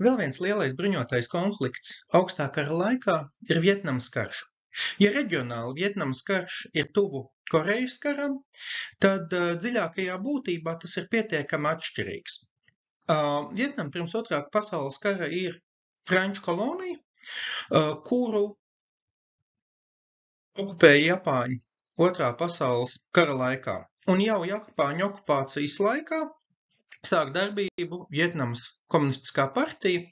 Vēl viens lielais bruņotais konflikts augstā kara laikā ir Vietnamas karš. Ja reģionāli Vietnamas karš ir tuvu Korejas karam, tad dziļākajā būtībā tas ir pietiekami atšķirīgs. Vietnama pirms otrā pasaules kara ir franču kolonija, kuru okupēja Japāņi otrā pasaules kara laikā. Un jau Japāņu okupācijas laikā sāk darbību Vietnamas komunistiskā partija,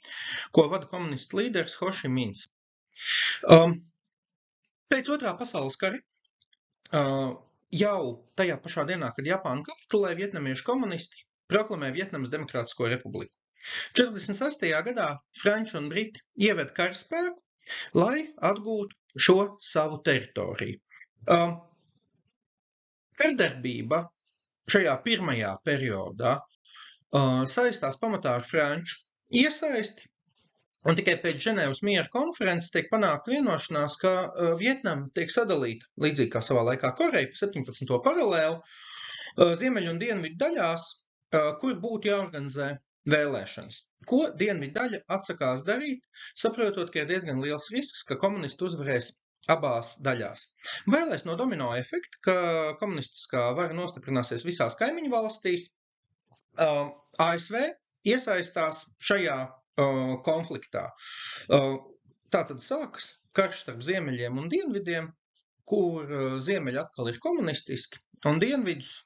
ko vada komunistu līderis Ho Chi Minhs. Pēc otrā pasaules kara, jau tajā pašā dienā, kad Japāna kapitulē, vietnamiešu komunisti proklamē Vietnamas Demokrātisko republiku. 48. gadā Franči un Briti ieved karaspēku, lai atgūtu šo savu teritoriju. Kardarbība šajā pirmajā periodā saistās pamatā ar franču iesaisti, un tikai pēc Ženēvas miera konferences tiek panākta vienošanās, ka Vietnama tiek sadalīta, līdzīgi kā savā laikā Koreja, 17. paralēli, ziemeļu un dienvidu daļās, kur būtu jāorganizē vēlēšanas. Ko dienvidu daļa atsakās darīt, saprotot, ka ir diezgan liels risks, ka komunisti uzvarēs abās daļās. Bailēs no domino efekta, ka komunistiskā vara nostiprināsies visās kaimiņu valstīs, ASV iesaistās šajā konfliktā. Tātad sākas karš starp ziemeļiem un dienvidiem, kur ziemeļi atkal ir komunistiski, un dienvidus,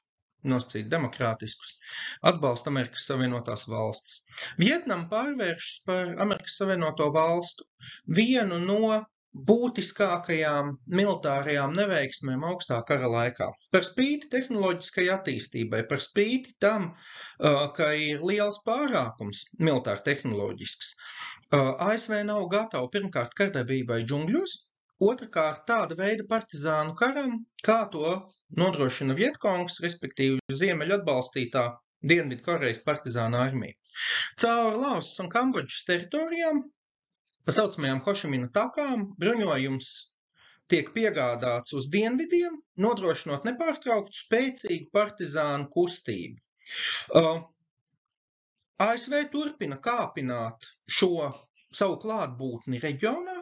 nosacīt demokrātiskus, atbalsta Amerikas Savienotās valstis. Vietnama pārvēršas par Amerikas Savienoto valstu vienu no būtiskākajām militārajām neveiksmēm augstā kara laikā. Par spīti tehnoloģiskai attīstībai, par spīti tam, ka ir liels pārākums militāri tehnoloģisks, ASV nav gatava pirmkārt kardarbībai džungļos, otrkārt tāda veida partizānu karam, kā to nodrošina Vietkongs, respektīvi ziemeļu atbalstītā Dienvidu Korejas partizāna armija. Caur Laosas un Kambodžas teritorijām, pa saucamajām Ho Chi Minha takām, bruņojums tiek piegādāts uz dienvidiem, nodrošinot nepārtrauktu spēcīgu partizānu kustību. ASV turpina kāpināt šo savu klātbūtni reģionā,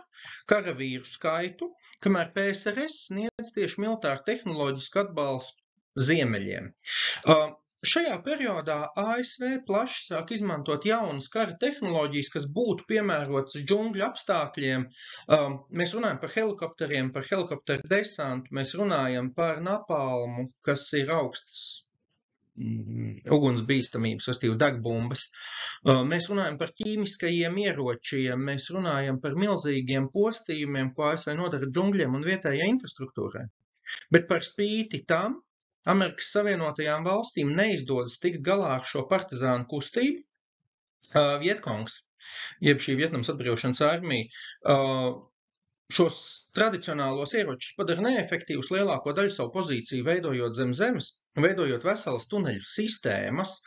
karavīru skaitu, kamēr PSRS sniedz tieši militāru tehnoloģisku atbalstu ziemeļiem. Šajā periodā ASV plaši sāk izmantot jaunas kara tehnoloģijas, kas būtu piemērotas džungļu apstākļiem. Mēs runājam par helikopteriem, par helikopteru desantu, mēs runājam par napalmu, kas ir augsts ugunsbīstamības, restīvi degbumbas. Mēs runājam par ķīmiskajiem ieročiem, mēs runājam par milzīgiem postījumiem, ko ASV nodara džungļiem un vietējai infrastruktūrai. Bet par spīti tam Amerikas Savienotajām valstīm neizdodas tikt galā ar šo partizānu kustību. Vietkongs, jeb šī Vietnamas atbrīvošanas armija, šos tradicionālos ieročus padara neefektīvus lielāko daļu savu pozīciju, veidojot zem zemes, veidojot veselas tuneļu sistēmas,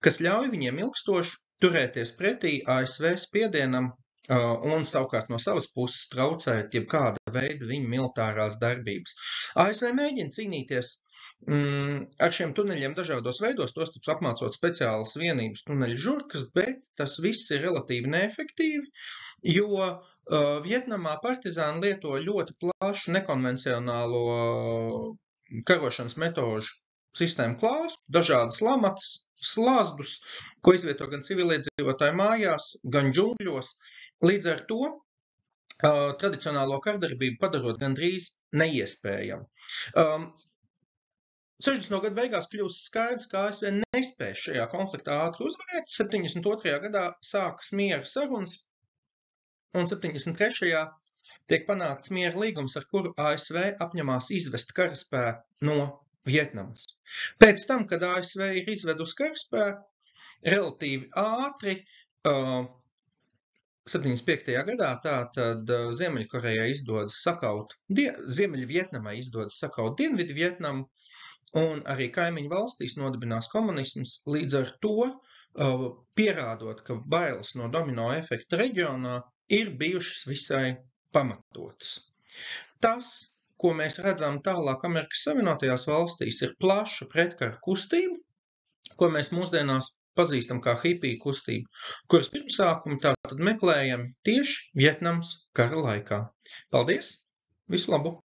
kas ļauj viņiem ilgstoši turēties pretī ASV spiedienam un savukārt no savas puses traucēt jebkāda veida viņu militārās darbības. ASV mēģina cīnīties ar šiem tuneļiem dažādos veidos, tostarp apmācot speciālas vienības tuneļu žurkas, bet tas viss ir relatīvi neefektīvi, jo Vietnamā partizāni lieto ļoti plašu nekonvencionālo karošanas metožu sistēmu klāstu, dažādas lamatas, slazdus, ko izvieto gan civiliedzīvotāju mājās, gan džungļos. Līdz ar to tradicionālo kardarbību padarot gandrīz neiespējamu. 60. gadu beigās kļūst skaidrs, ka ASV nespēs šajā konfliktā ātri uzvarēt. 72. gadā sākas miera sarunas, un 73. tiek panākts miera līgums, ar kuru ASV apņemās izvest karaspēku no Vietnamas. Pēc tam, kad ASV ir izvedusi karaspēku, relatīvi ātri, 75. gadā, tātad Ziemeļkorejai izdodas sakaut, Ziemeļvietnamai izdodas sakaut Dienvidu Vietnamu, un arī kaimiņu valstīs nodibinās komunisms, līdz ar to pierādot, ka bailes no domino efekta reģionā ir bijušas visai pamatotas. Tas, ko mēs redzam tālāk Amerikas Savienotajās valstīs, ir plaša pretkara kustība, ko mēs mūsdienās pazīstam kā hipiju kustību, kuras pirmsākumi tātad meklējami tieši Vjetnamas kara laikā. Paldies! Visu labu!